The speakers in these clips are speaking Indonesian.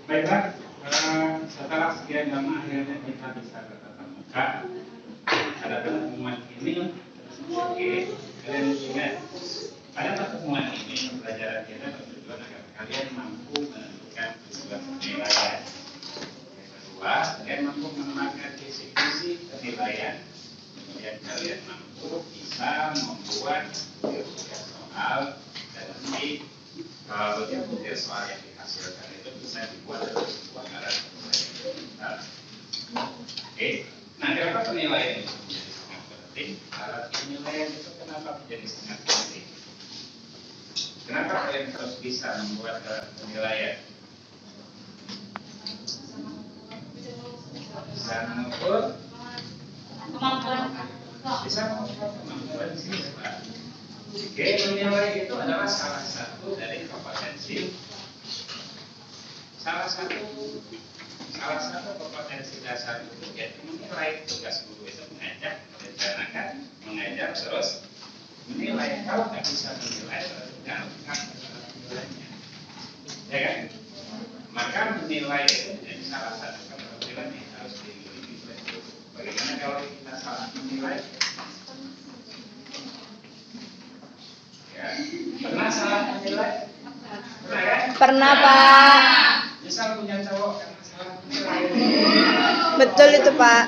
Baiklah, setelah sekian lama akhirnya kita bisa bertatap muka. Pada pertemuan ini, kalian ingat, pada pertemuan ini pembelajaran kita bertujuan agar kalian mampu menentukan sebuah penilaian. Yang kedua, kalian mampu menentukan kisi-kisi penilaian. Kemudian kalian mampu bisa membuat butir-butir soal dan nanti butir-butir soal yang dihasilkan itu bisa dibuat dalam sebuah narasi penilaian. Oke, nah kenapa penilaian itu menjadi sangat penting? Alat penilaian itu kenapa menjadi sangat penting? Kenapa kalian harus bisa membuat alat penilaian? Bisa mengukur kemampuan siswa. Oke, menilai itu adalah salah satu dari kompetensi. Salah satu kompetensi dasar itu yaitu menilai. Tugas guru itu mengajak, merencanakan, mengajar, terus menilai. Kalau nggak bisa menilai, berarti nggak lengkap penilaiannya, ya kan? Maka menilai itu menjadi salah satu keterampilan yang harus dimiliki oleh guru. Bagaimana kalau kita salah menilai? Ya, pernah salah menilai? Pernah kan? Pernah, Pak. Misal punya cowok karena salah menilai. Betul itu, Pak.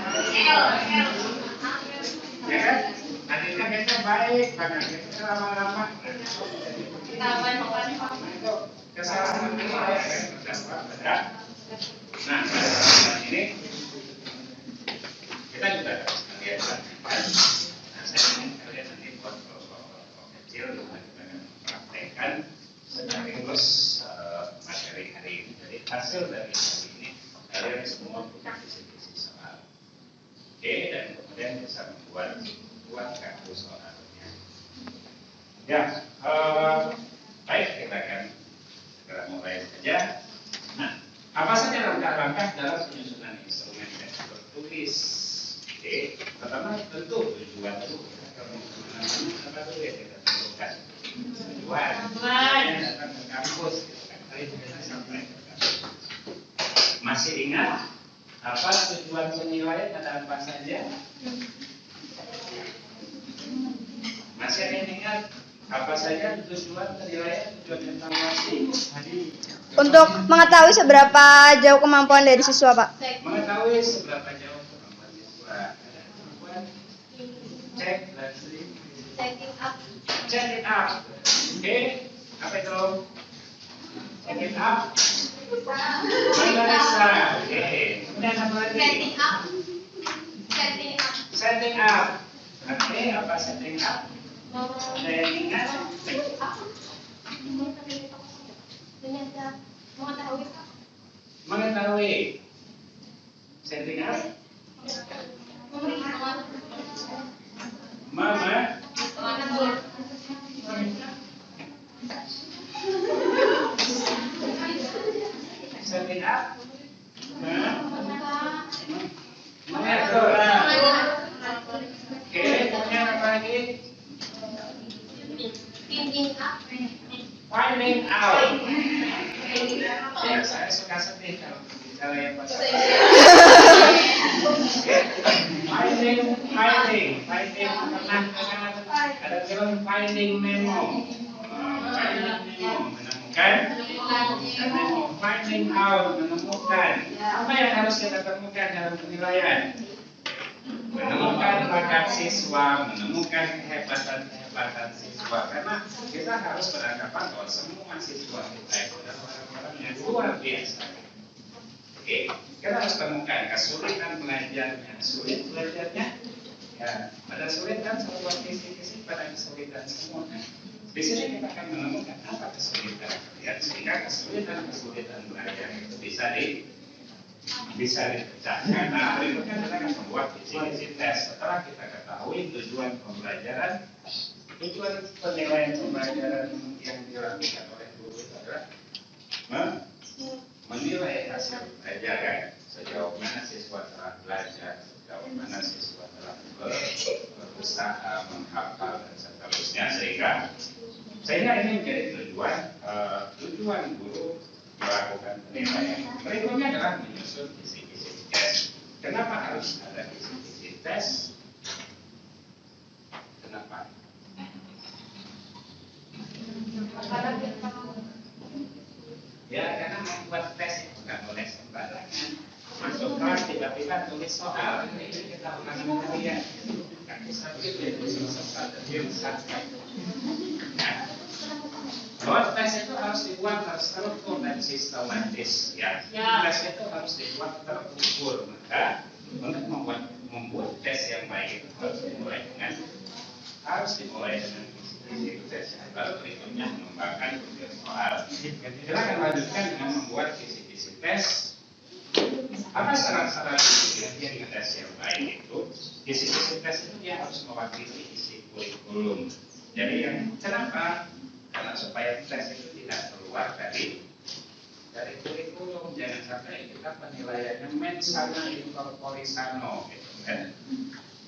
Ya kan? Akhirnya kita baik, kita lama-lama itu kesalahan menilai akan berdampak pada. Nah, pada kesalahan ini kita juga harus melihat praktekkan. Nah, saya ingin kalian nanti buat kelompok kecil kita akan praktekkan sekaligus materi hari ini. Jadi hasil dari hari ini kalian semua punya kisi-kisi soal. Oke, dan kemudian bisa membuat kartu soalnya. Ya, baik, kita akan segera mulai saja. Nah, apa saja langkah-langkah dalam penyusunan instrumen teks bertulis? Oke, pertama tentu tujuan dulu. Apa dulu yang kita tentukan? Tujuan. Yang datang ke kampus, kita sampai ke kampus. Masih ingat apa tujuan penilaian ada apa saja? Masih ada yang ingat apa saja tujuan penilaian, tujuan evaluasi? Untuk mengetahui seberapa jauh kemampuan dari siswa, Pak. Mengetahui seberapa jauh kemampuan siswa. Ada kemampuan cek dan check it up. Oke, apa itu? Check it up. Memeriksa. Oke. Kemudian apa lagi? Setting up. Oke, apa setting up? Ada yang ingat? Mengetahui. Setting up. Mama. Setting up. Mengatur. Oke, kemudian apa lagi? Finding out. Ya, saya suka sedih kalau bicara yang bahasa Finding pernah ada film Finding Nemo. Menemukan. Finding out, menemukan. Apa yang harus kita temukan dalam penilaian? Menemukan bakat siswa, menemukan kehebatan siswa. Karena kita harus beranggapan bahwa semua siswa kita itu adalah orang-orang yang luar biasa. Oke, kita harus temukan kesulitan belajarnya. Sulit belajarnya? Ya, pada sulit kan sebuah kisi-kisi pada kesulitan semua. Di sini kita akan menemukan apa kesulitan kalian sehingga kesulitan kesulitan belajar itu bisa dipecahkan. Nah, berikutnya kita akan membuat kisi-kisi tes. Setelah kita ketahui tujuan pembelajaran, tujuan penilaian pembelajaran yang dilakukan oleh guru itu adalah menilai hasil pelajaran, sejauh mana siswa telah belajar, sejauh mana siswa telah berusaha menghafal dan seterusnya, sehingga ini menjadi tujuan guru melakukan penilaian. Berikutnya adalah menyusun kisi-kisi tes. Kenapa harus ada kisi-kisi tes? Kenapa? Ya, karena membuat tes itu nggak boleh sembarangan. Masuk kelas tiba-tiba tulis soal, ini kita ulangi kalian. Nggak bisa begitu, Nah, bahwa tes itu harus dibuat terstruktur dan sistematis. Ya, tes itu harus dibuat terukur. Maka untuk membuat tes yang baik itu harus dimulai dengan kisi tes. Lalu berikutnya mengembangkan soal. Kita akan lanjutkan dengan membuat kisi-kisi tes. Apa syarat-syarat kisi tes yang baik itu? Kisi-kisi tes itu dia harus mewakili isi kurikulum. Jadi kenapa? Karena supaya tes itu tidak keluar dari kurikulum. Jangan sampai kita penilaiannya mensana incorpore sano, gitu kan?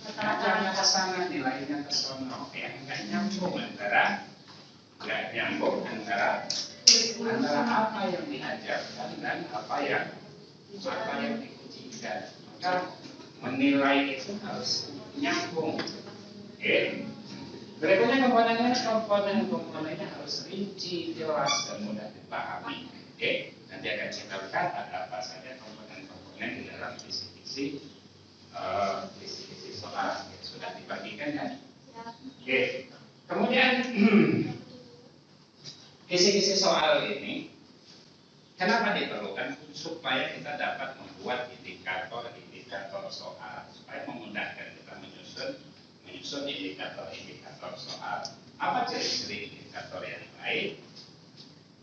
Ajarnya ke sana, nilainya ke sono, yang nggak nyambung antara apa yang diajarkan dan apa yang diujikan. Maka menilai itu harus nyambung. Oke. Berikutnya komponen-komponennya harus rinci, jelas dan mudah dipahami. Oke. Nanti akan kita lihat ada apa saja komponen-komponen di dalam kisi-kisi soal yang sudah dibagikan kan? Oke. Kemudian kisi-kisi soal ini kenapa diperlukan? Supaya kita dapat membuat indikator soal, supaya memudahkan kita menyusun indikator soal. Apa ciri-ciri indikator yang baik?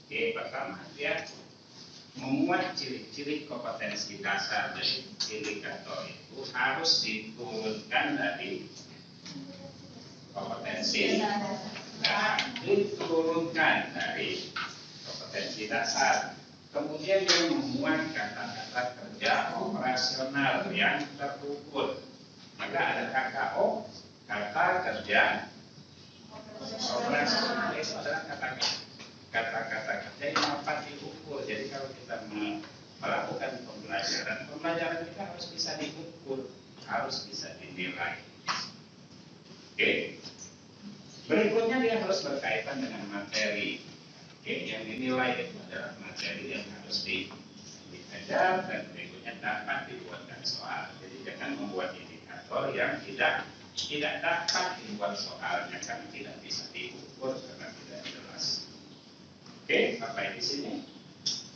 Oke, pertama dia memuat ciri-ciri kompetensi dasar dari indikator itu harus diturunkan dari kompetensi dasar. Kemudian dia memuat kata-kata kerja operasional yang terukur. Maka ada KKO, kata kerja operasional, itu adalah kata-kata kerja yang dapat diukur. Jadi kalau kita melakukan pembelajaran kita harus bisa diukur, harus bisa dinilai. Oke. Berikutnya dia harus berkaitan dengan materi. Oke, yang dinilai itu adalah materi yang harus diajar dan berikutnya dapat dibuatkan soal. Jadi jangan membuat indikator yang tidak dapat dibuat soalnya karena tidak bisa diukur karena tidak jelas. Oke, sampai di sini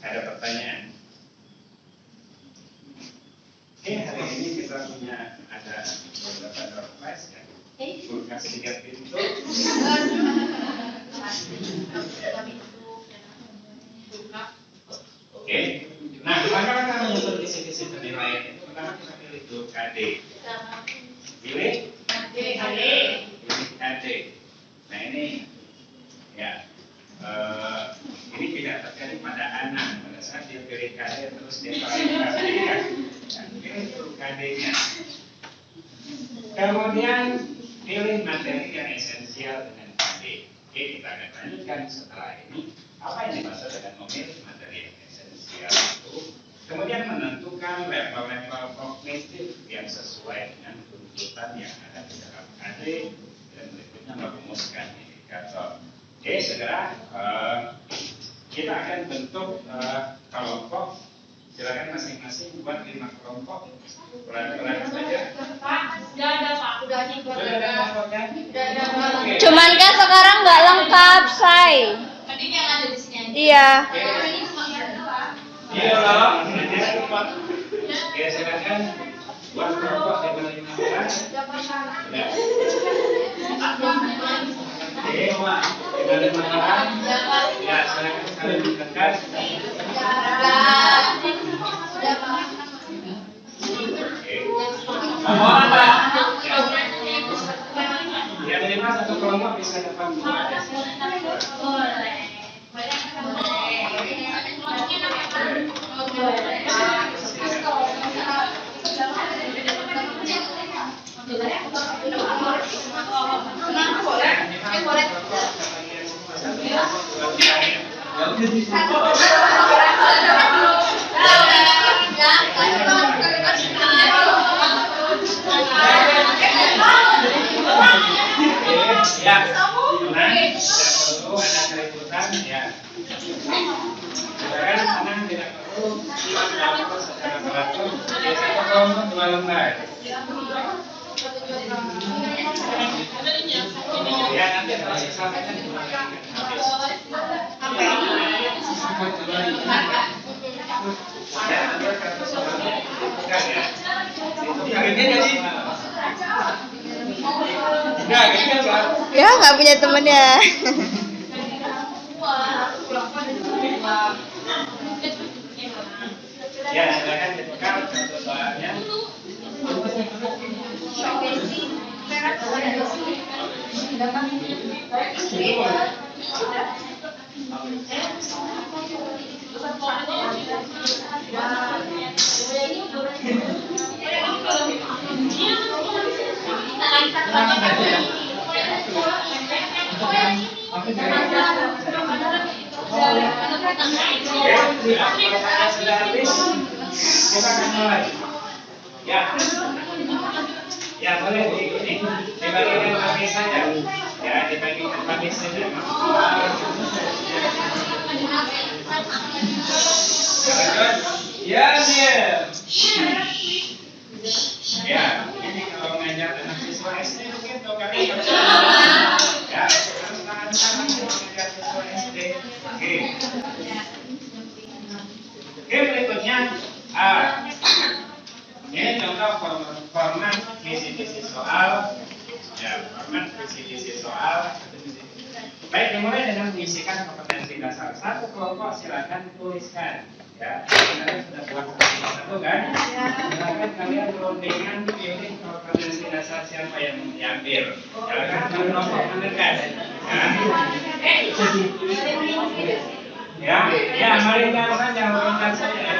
ada pertanyaan. Oke, hari ini kita punya ada beberapa surprise ya. Kulkas 3 pintu. Oke. Nah, bagaimana menyusun kisi-kisi penilaian itu? Pertama kita pilih dulu KD. Pilih KD. Nah ini ya ini tidak terjadi pada anak. Pada saat dia pilih KD terus dia pakai KD ya. Pilih dulu KD-nya. Kemudian pilih materi yang esensial dengan KD. Oke, kita akan lanjutkan setelah ini. Apa yang dimaksud dengan memilih materi yang esensial itu? Kemudian menentukan level-level kognitif yang sesuai dengan tuntutan yang ada di dalam KD dan berikutnya merumuskan indikator. Oke, segera kita akan bentuk kelompok. Silakan masing-masing buat 5 kelompok. Pelan-pelan saja. Sudah ada Pak, sudah ada kelompoknya. Cuman kan sekarang nggak lengkap, Say. Tadi yang ada di sini aja. Iya. Ini cuma berdua. Iya loh. Oke, silakan buat kelompok dengan 5 orang. Oke, Mak. Dengan 5 orang. Ya, silakan kalian mendekat. Mohon Pak. Yang lima satu kelompok bisa dapat dua. Ya, nah, yang perlu ada keributan ya. Silakan tenang, tidak perlu lapor secara teratur. Di satu kelompok 2 lembar. Ya, nanti kalau disampaikan ya, ambil kartu sebelumnya. Bukan ya. Itu jadi. Enggak, gitu Pak. Ya, nggak punya temennya. Ya, silakan ditukar kartu soalnya. Sudah habis, kita akan mulai. Ya, ya boleh dibagikan habis saja. Ya, dibagikan habis saja. Ya, dia. Ya, ini kalau mengajar anak siswa SD begitu kami. Ya, harus tangan-tangan mengajar siswa SD. Oke. Oke, berikutnya ini contoh format visi-visi soal. Ya, format visi-visi soal. Baik, dimulai dengan mengisikan kompetensi dasar. Satu kelompok silakan tuliskan. Ya, kalian sudah buat satu kan? Silakan kalian rundingan pilih kompetensi dasar siapa yang mau diambil. Silakan kelompok mendekat. Ya, mari kita saja mendekat saja.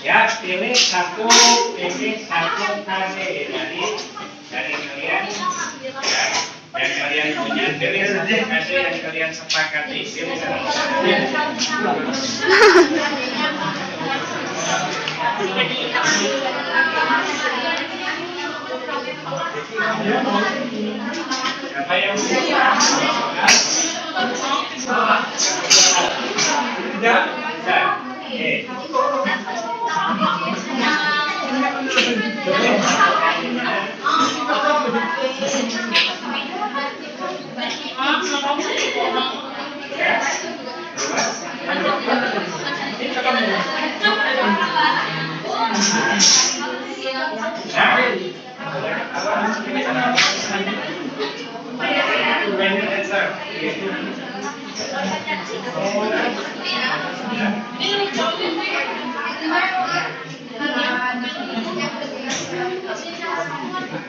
Ya, pilih satu KD dari kalian ya, yang kalian punya, pilih saja KD yang kalian sepakati, pilih siapa yang tidak?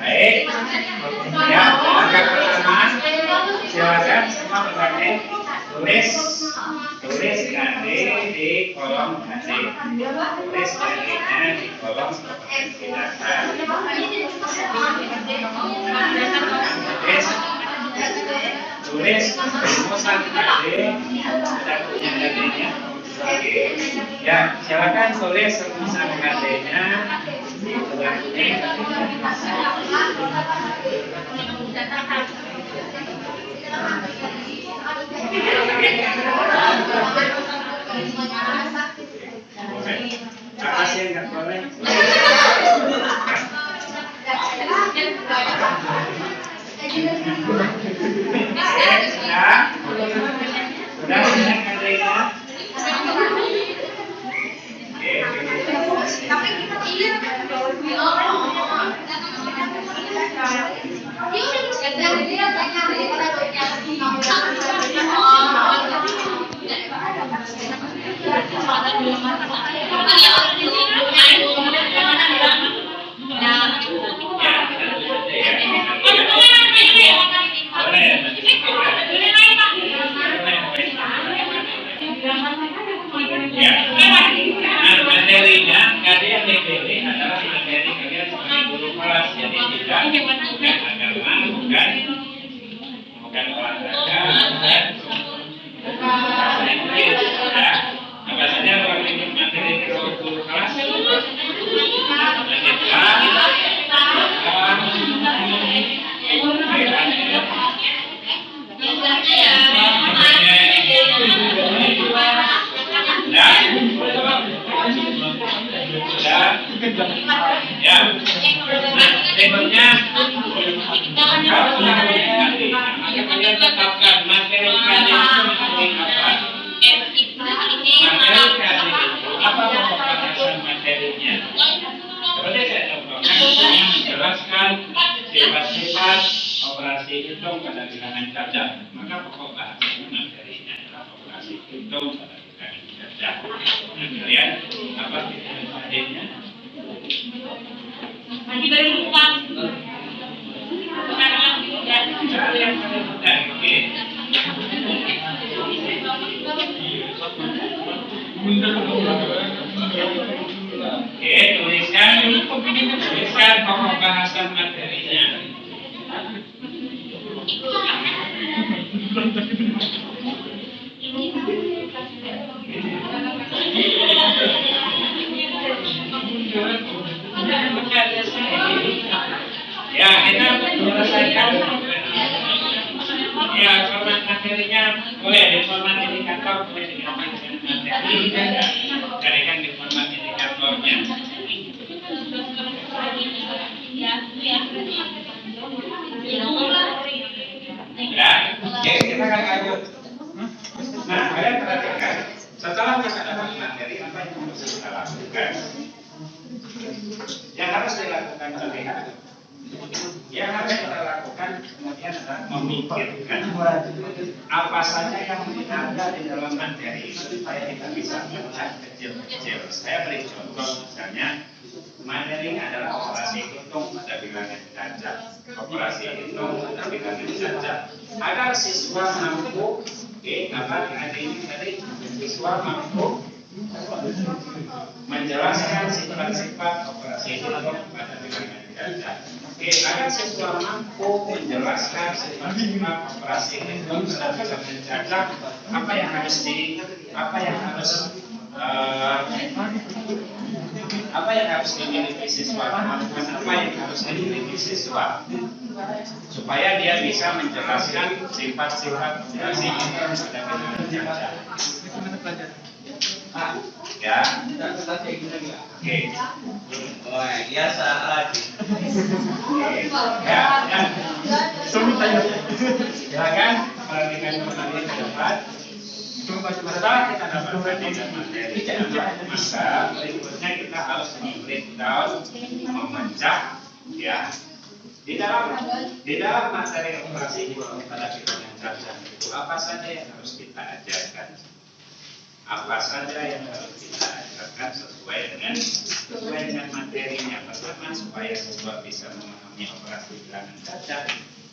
Baik, ya, langkah pertama, silakan semua berbagai tulis KD di kolom KD, tulis KD-nya di kolom kompetensi dasar. Tulis rumusan KD, ada punya KD-nya. Ya, silakan tulis rumusan KD-nya. Apa sih yang nggak boleh? Sudah KD-nya. Materinya, KD yang dipilih adalah materi kalian sebagai guru kelas, jadi bukan agama, bukan olahraga, apa saja kalau ikut materi guru kelas, ya, berikutnya kalian tetapkan materi kalian seperti apa. Materi kalian apa pembahasan materinya? Seperti saya contohkan, menjelaskan sifat-sifat operasi hitung pada bilangan cacat. Maka pokok bahasanya materinya adalah operasi hitung pada bilangan cacat. Nah, kalian apa materinya? Nanti baru lupa. Yang paling mudah, oke. Oke, tuliskan pokok bahasan materinya. Ya, kita menyelesaikan. Ya, format materinya boleh di format indikator, boleh diganti dengan materi. Carikan di format indikatornya. Ya, oke, kita akan lanjut. Nah, kalian perhatikan. Setelah kita dapat materi, apa yang harus kita lakukan? Yang harus dilakukan terlihat. Yang harus kita lakukan kemudian adalah memikirkan apa saja yang ada di dalam materi supaya kita bisa melihat kecil-kecil. Saya beri contoh misalnya materinya adalah operasi hitung pada bilangan cacat, operasi hitung pada bilangan cacat. Agar siswa mampu, apa ini tadi siswa mampu menjelaskan sifat-sifat operasi hitung pada bilangan cacat. Agar siswa mampu menjelaskan sifat-sifat operasi hitung pada bilangan cacat, apa yang harus dimiliki siswa, kemampuan apa yang harus dimiliki siswa supaya dia bisa menjelaskan sifat-sifat operasi hitung pada bilangan cacat. Ya, oke. Oh, ya salah lagi. Ya, silakan perhatikan kembali ke depan. Setelah kita dapatkan materi, maka berikutnya kita harus membreakdown, memecah, ya. Di dalam materi operasi hitung pada bilangan cacat itu apa saja yang harus kita ajarkan? Apa saja yang harus kita ajarkan sesuai dengan materinya. Pertama, supaya siswa bisa memahami operasi bilangan cacat,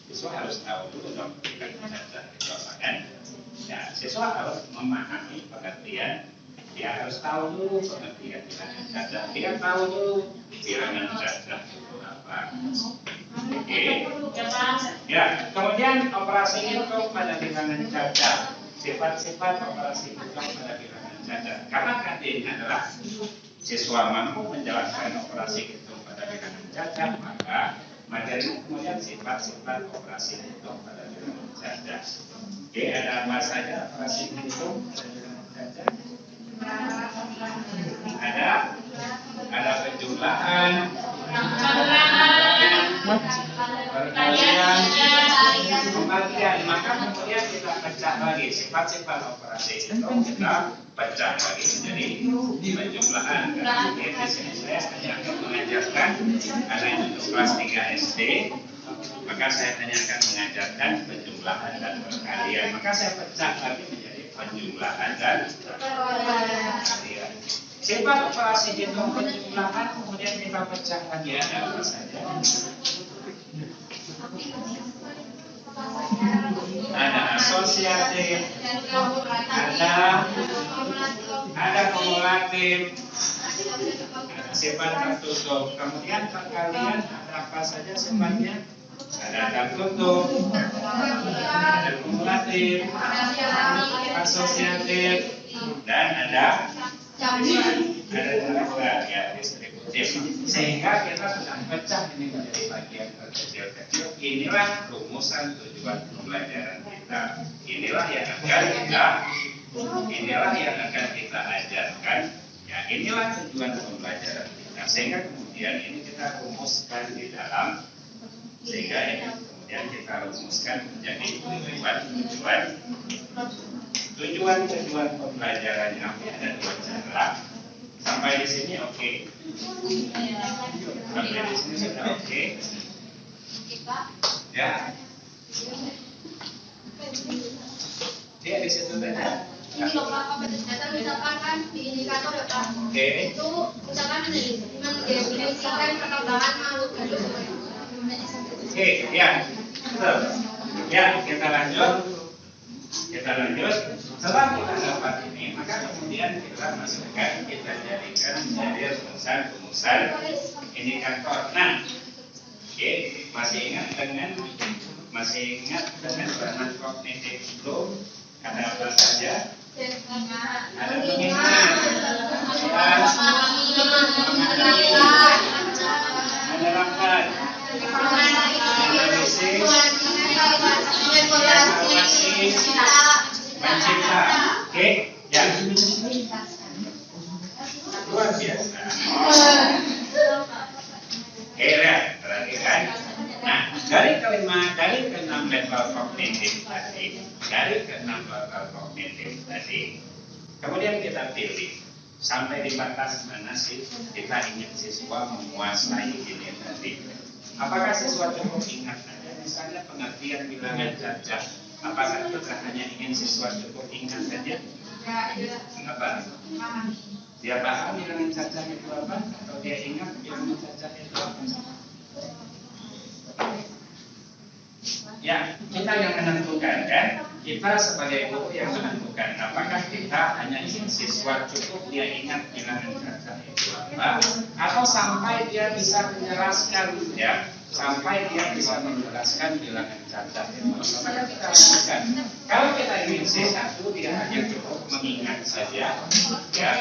siswa harus tahu dulu dong bilangan cacat itu apa kan? Ya, siswa harus memahami pengertian, dia harus tahu dulu pengertian bilangan cacat, dia tahu dulu bilangan cacat itu apa. Oke. Ya, kemudian operasi hitung pada bilangan cacat, sifat-sifat operasi hitung pada bilangan cacat. Karena KD adalah siswa mampu menjalankan operasi hitung pada bilangan cacat, maka materi kemudian sifat-sifat operasi hitung pada bilangan cacat. Oke, ada apa saja operasi hitung pada bilangan cacat? Ada penjumlahan, perkalian, pembagian. Maka kemudian kita pecah lagi sifat-sifat operasi hitung, kita pecah lagi menjadi penjumlahan. Kemudian di sini saya hanya akan mengajarkan karena untuk kelas 3 SD, maka saya hanya akan mengajarkan penjumlahan dan perkalian. Maka saya pecah lagi menjadi penjumlahan dan perkalian. Sifat operasi hitung penjumlahan kemudian kita pecah lagi, ada apa saja? Ada asosiatif, ada kumulatif, ada sifat tertutup. Kemudian perkalian ada apa saja sifatnya? Ada tertutup, ada kumulatif, asosiatif, dan ada campuran ya, distributif. Sehingga kita sudah pecah ini menjadi bagian terkecil-kecil. Inilah rumusan tujuan pembelajaran kita. Inilah yang akan kita ajarkan. Ya, inilah tujuan pembelajaran kita. Sehingga kemudian ini kita rumuskan di dalam, sehingga ini kemudian kita rumuskan menjadi tujuan pembelajarannya. Ada dua cara. Sampai di sini oke. Sampai di sini sudah oke. Ya. Dia di situ saja. Ini loh Pak, ternyata misalkan kan di indikator ya Pak. Oke. Itu misalkan mendefinisikan perkembangan makhluk hidup. Oke, ya. Betul. Ya, kita lanjut. Setelah kita dapat ini, maka kemudian kita masukkan, kita jadikan menjadi rumusan indikator. Nah, oke, masih ingat dengan bahan kognitif itu ada apa saja? Ada pengingat, ada rapat, analisis, evaluasi, mencipta. Oke, ya. Luar biasa. Oke, lihat, perhatikan. Nah, dari keenam level kognitif tadi, kemudian kita pilih sampai di batas mana sih kita ingin siswa menguasai ini tadi. Apakah siswa cukup ingat saja misalnya pengertian bilangan cacat? Apakah kita hanya ingin siswa cukup ingat saja? Apa? Dia paham bilangan cacat itu apa? Atau dia ingat bilangan cacat itu apa? Ya, kita yang menentukan kan? Kita sebagai guru yang menentukan. Apakah kita hanya ingin siswa cukup dia ingat bilangan cacat itu apa? Atau sampai dia bisa menjelaskan, ya? Sampai dia bisa menjelaskan bilangan cacat itu. Maka kita lakukan. Kalau kita ingin C1, dia hanya cukup mengingat saja, ya.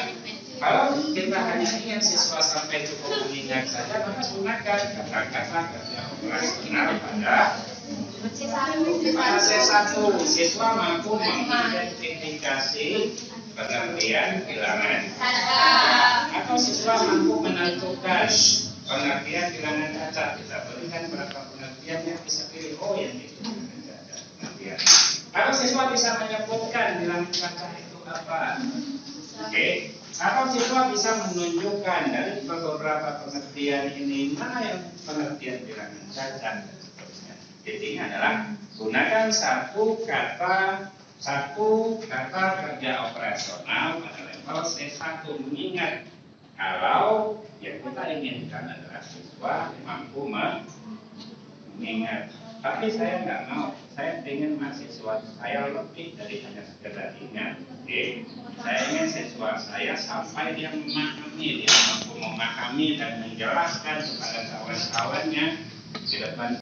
Kalau kita hanya ingin siswa sampai cukup mengingat saja, maka gunakan kata-kata kerja operasional pada C1. Siswa mampu mengidentifikasi pengertian bilangan, atau siswa mampu menentukan pengertian bilangan cacat. Kita berikan berapa pengertian yang bisa pilih. Oh, yang itu bilangan cacat pengertian. Kalau siswa bisa menyebutkan bilangan cacat itu apa, oke. Atau siswa bisa menunjukkan dari beberapa pengertian ini mana yang pengertian bilangan cacat dan seterusnya. Intinya adalah gunakan satu kata kerja operasional pada level C1, mengingat kalau yang kita inginkan adalah siswa mampu mengingat. Tapi saya nggak mau. Saya ingin mahasiswa saya lebih dari hanya sekedar ingat. Saya ingin siswa saya sampai dia memahami, dia mampu memahami dan menjelaskan kepada kawan-kawannya di depan